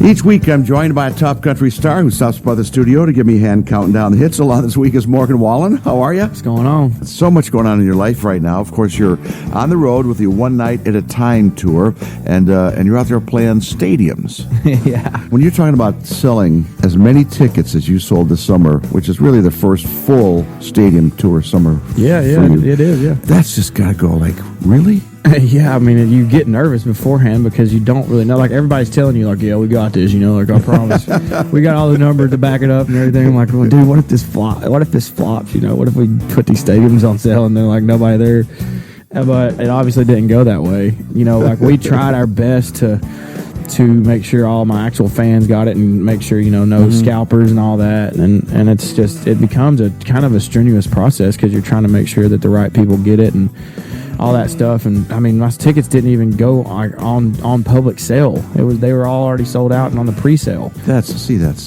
Each week, I'm joined by a top country star who stops by the studio to give me a hand counting down the hits. Along this week is Morgan Wallen. How are you? What's going on? So much going on in your life right now. Of course, you're on the road with the One Night at a Time tour, and you're out there playing stadiums. Yeah. When you're talking about selling as many tickets as you sold this summer, which is really the first full stadium tour summer Yeah, for you, it is, yeah. that's just got to go like, really? Yeah, I mean, you get nervous beforehand because you don't really know. Like, everybody's telling you, like, yeah, we got this, you know, like, I promise. We got all the numbers to back it up and everything. I'm like, well, dude, what if this flops, you know? What if we put these stadiums on sale and they're like, nobody there? But it obviously didn't go that way. You know, like, we tried our best to make sure all my actual fans got it and make sure, you know, no scalpers and all that. And it's just, it becomes a kind of a strenuous process because you're trying to make sure that the right people get it and all that stuff. And I mean, my tickets didn't even go on public sale. They were all already sold out and on the pre-sale. That's It's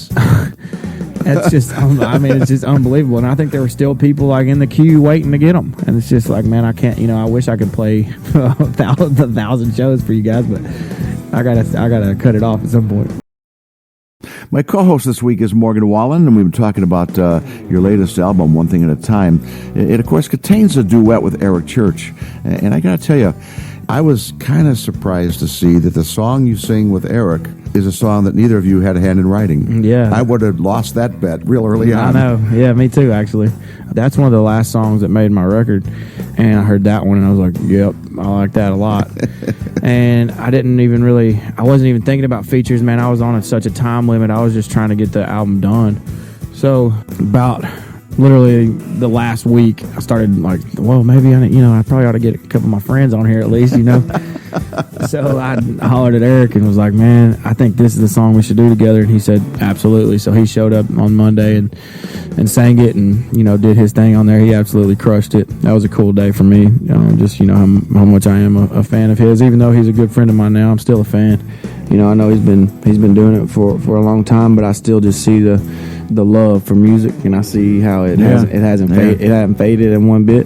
just, I mean, it's just unbelievable. And I think there were still people like in the queue waiting to get them. And it's just like, man, I can't, you know, I wish I could play a thousand shows for you guys, but I gotta cut it off at some point. My co-host this week is Morgan Wallen, and we've been talking about your latest album, One Thing at a Time. It, of course, contains a duet with Eric Church. And I got to tell you, I was kind of surprised to see that the song you sing with Eric is a song that neither of you had a hand in writing. Yeah. I would have lost that bet real early on. I know. Yeah, me too, actually. That's one of the last songs that made my record. And I heard that one, and I was like, yep, I like that a lot. And I wasn't even thinking about features, man. I was on such a time limit. I was just trying to get the album done. So about literally the last week, I started like, well, maybe I probably ought to get a couple of my friends on here at least, you know. So I hollered at Eric and was like, man, I think this is the song we should do together. And he said, absolutely. So he showed up on Monday and sang it and, you know, did his thing on there. He absolutely crushed it. That was a cool day for me. Just, you know, how much I am a fan of his. Even though he's a good friend of mine now, I'm still a fan. You know, I know he's been doing it for a long time, but I still just see the love for music, and I see how it hasn't faded in one bit,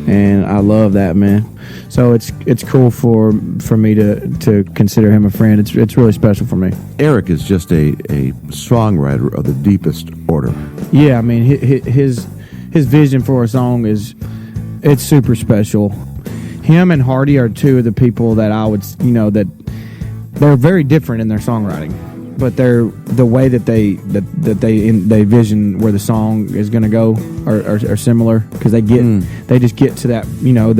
and I love that, man. So it's cool for me to consider him a friend. It's really special for me. Eric is just a songwriter of the deepest order. Yeah, I mean his vision for a song it's super special. Him and Hardy are two of the people that I would, you know, that they're very different in their songwriting, but they're the way that they vision where the song is going to go are similar, because they just get to that, you know,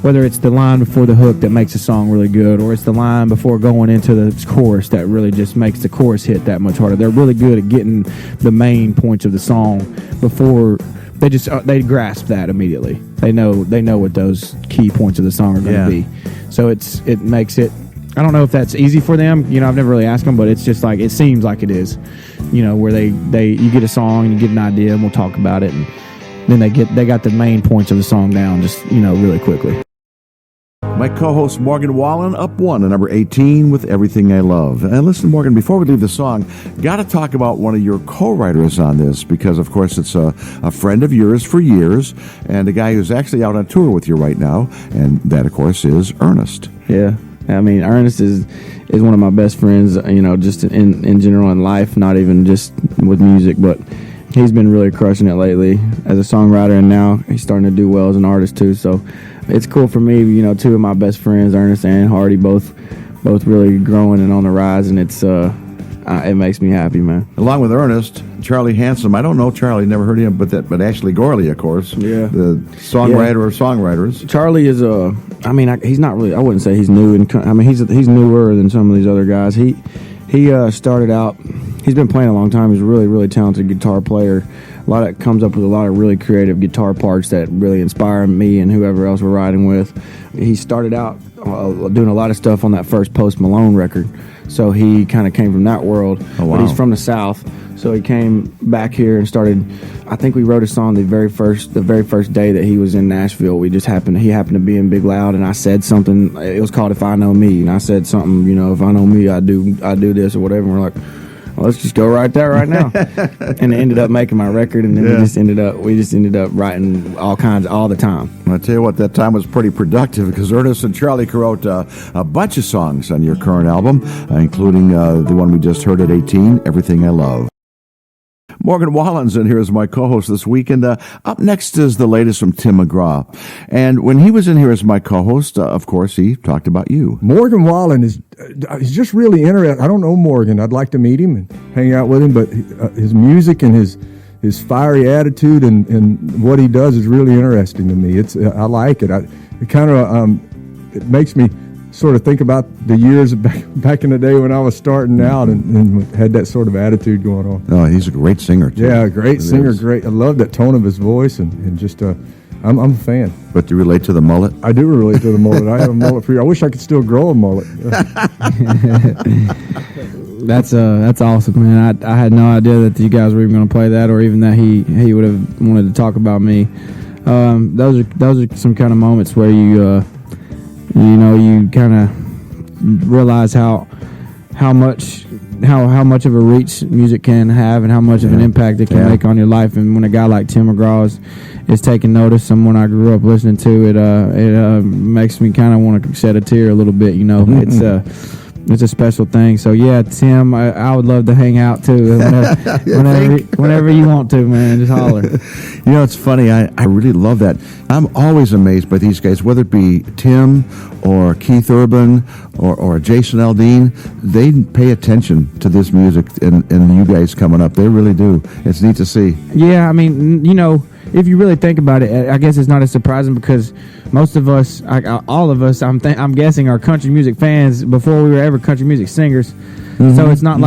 whether it's the line before the hook that makes a song really good, or it's the line before going into the chorus that really just makes the chorus hit that much harder. They're really good at getting the main points of the song before they grasp that immediately. They know what those key points of the song are going to be. So it makes it. I don't know if that's easy for them. You know, I've never really asked them, but it's just like, it seems like it is. You know, where you get a song and you get an idea and we'll talk about it, and then they got the main points of the song down just, you know, really quickly. My co-host Morgan Wallen, up one at number 18 with Everything I Love. And listen, Morgan, before we leave the song, got to talk about one of your co-writers on this, because, of course, it's a friend of yours for years, and a guy who's actually out on tour with you right now, and that, of course, is Ernest. Yeah. I mean, Ernest is one of my best friends, you know, just in general in life, not even just with music, but he's been really crushing it lately as a songwriter, and now he's starting to do well as an artist too. So it's cool for me, you know, two of my best friends, Ernest and Hardy, both really growing and on the rise, and it makes me happy, man. Along with Ernest, Charlie Handsome. I don't know Charlie, never heard of him, but Ashley Gorley, of course. Yeah. The songwriter of songwriters. Charlie is he's not really, I wouldn't say he's new. He's newer than some of these other guys. He started out, he's been playing a long time. He's a really, really talented guitar player. Comes up with a lot of really creative guitar parts that really inspire me and whoever else we're riding with. He started out doing a lot of stuff on that first Post Malone record. So he kind of came from that world. Oh, wow. But he's from the South, so he came back here and started. I think we wrote a song the very first day that he was in Nashville. He happened to be in Big Loud, and I said something. It was called "If I Know Me," and I said something. You know, if I know me, I do this or whatever. And we're like, well, let's just go write that right now. And it ended up making my record, and then we just ended up writing all the time. I'll tell you what, that time was pretty productive because Ernest and Charlie wrote a bunch of songs on your current album, including the one we just heard at 18, Everything I Love. Morgan Wallen's in here as my co-host this week, and up next is the latest from Tim McGraw. And when he was in here as my co-host, of course, he talked about you. Morgan Wallen is he's just really interesting. I don't know Morgan. I'd like to meet him and hang out with him, but his music and his fiery attitude and what he does is really interesting to me. I like it. It kind of it makes me sort of think about the years back in the day when I was starting out and had that sort of attitude going on. Oh, he's a great singer, too. Yeah, great singer, great. I love that tone of his voice and just, I'm a fan. But do you relate to the mullet? I do relate to the mullet. I have a mullet for you. I wish I could still grow a mullet. That's awesome, man. I had no idea that you guys were even going to play that, or even that he would have wanted to talk about me. Those are some kind of moments where you kind of realize how much of a reach music can have and how much of an impact it can make on your life. And when a guy like Tim McGraw is taking notice, someone I grew up listening to, it makes me kind of want to shed a tear a little bit. It's a special thing. So yeah, Tim, I would love to hang out too. Whenever you want to, man, just holler. It's funny. I really love that. I'm always amazed by these guys, whether it be Tim or Keith Urban or Jason Aldean. They pay attention to this music and you guys coming up. They really do. It's neat to see. Yeah, I mean, if you really think about it, I guess it's not as surprising because most of us, all of us, I'm guessing, are country music fans before we were ever country music singers. Mm-hmm. So it's not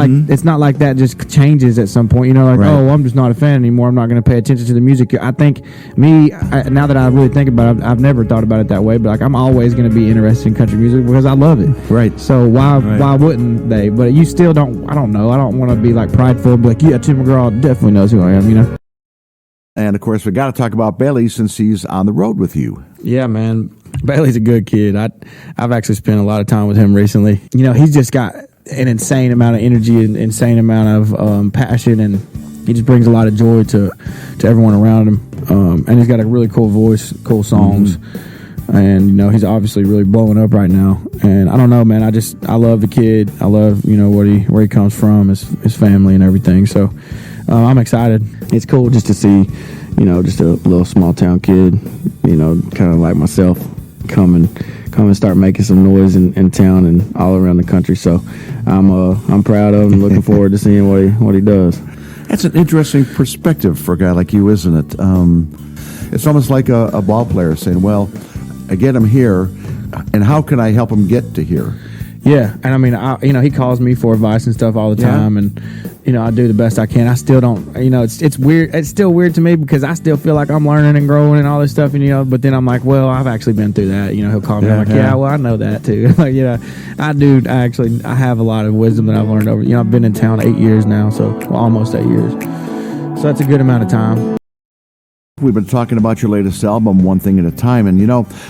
like that just changes at some point. Oh, I'm just not a fan anymore. I'm not going to pay attention to the music. I think now that I really think about it, I've never thought about it that way. But I'm always going to be interested in country music because I love it. Right. So why wouldn't they? But you still don't. I don't know. I don't want to be like prideful. Be like, yeah, Tim McGraw definitely knows who I am. And, of course, we got to talk about Bailey since he's on the road with you. Yeah, man. Bailey's a good kid. I've actually spent a lot of time with him recently. He's just got an insane amount of energy and insane amount of passion, and he just brings a lot of joy to everyone around him. And he's got a really cool voice, cool songs. Mm-hmm. And, he's obviously really blowing up right now. And I don't know, man. I love the kid. I love, where he comes from, his family and everything. So I'm excited. It's cool just to see, just a little small town kid, kind of like myself, come and start making some noise in town and all around the country. So I'm proud of him and looking forward to seeing what he does. That's an interesting perspective for a guy like you, isn't it? It's almost like a ball player saying, well, I get him here, and how can I help him get to here? Yeah, and I mean, he calls me for advice and stuff all the time, and I do the best I can. I still don't, it's weird. It's still weird to me because I still feel like I'm learning and growing and all this stuff, and but then I'm like, well, I've actually been through that. He'll call me. I'm like, yeah, well, I know that too. Like, I do. I have a lot of wisdom that I've learned over. I've been in town 8 years now, so almost 8 years. So that's a good amount of time. We've been talking about your latest album, One Thing at a Time, and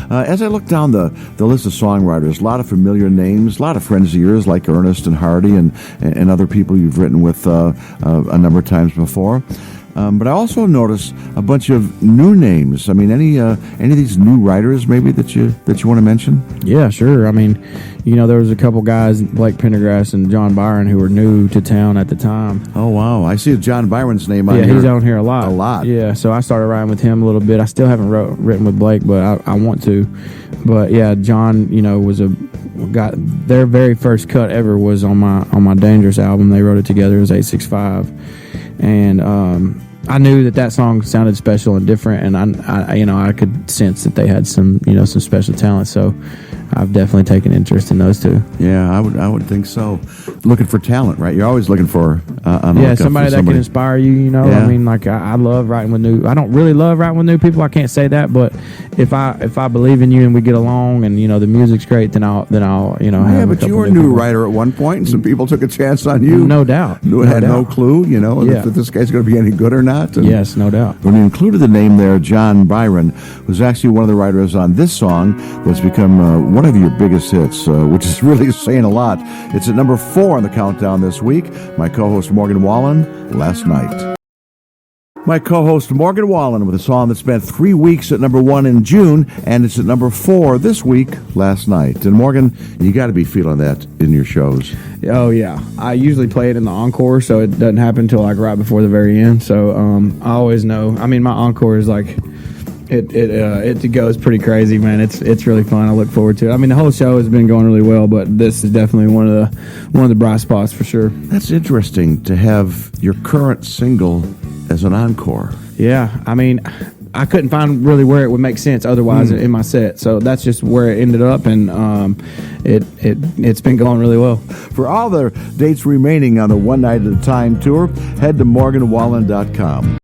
as I look down the list of songwriters, a lot of familiar names, a lot of friends of yours like Ernest and Hardy and other people you've written with a number of times before. But I also noticed a bunch of new names. I mean, any of these new writers maybe that you want to mention? Yeah, sure. I mean, there was a couple guys, Blake Pendergrass and John Byron, who were new to town at the time. Oh, wow. I see John Byron's name on here. Yeah, he's on here a lot. A lot. Yeah, so I started writing with him a little bit. I still haven't written with Blake, but I want to. But yeah, John, got their very first cut ever was on my Dangerous album. They wrote it together. It was 865. And I knew that song sounded special and different, and I could sense that they had some some special talent. So I've definitely taken interest in those two. Yeah, I would think so. Looking for talent, right? You're always looking for somebody that can inspire you. Yeah. I mean, like I love writing with new. I don't really love writing with new people. I can't say that, but if I believe in you and we get along and the music's great, then I'll Yeah, but you were a new writer at one point, and some people took a chance on you. No doubt. Had no clue, if this guy's going to be any good or not. And yes, no doubt. When you included the name there, John Byron was actually one of the writers on this song that's become one of your biggest hits, which is really saying a lot. It's at number 4 on the countdown this week. My co-host host, Morgan Wallen, Last Night. My co-host Morgan Wallen with a song that spent 3 weeks at number 1 in June, and it's at number 4 this week, Last Night. And Morgan, you got to be feeling that in your shows. Oh yeah, I usually play it in the encore, so it doesn't happen until like right before the very end. So I always know. I mean, my encore is like it goes pretty crazy, man. It's really fun. I look forward to it. I mean, the whole show has been going really well, but this is definitely one of the bright spots for sure. That's interesting to have your current single as an encore. Yeah, I mean, I couldn't find really where it would make sense otherwise in my set, so that's just where it ended up, and it's been going really well. For all the dates remaining on the One Night at a Time tour, head to morganwallen.com.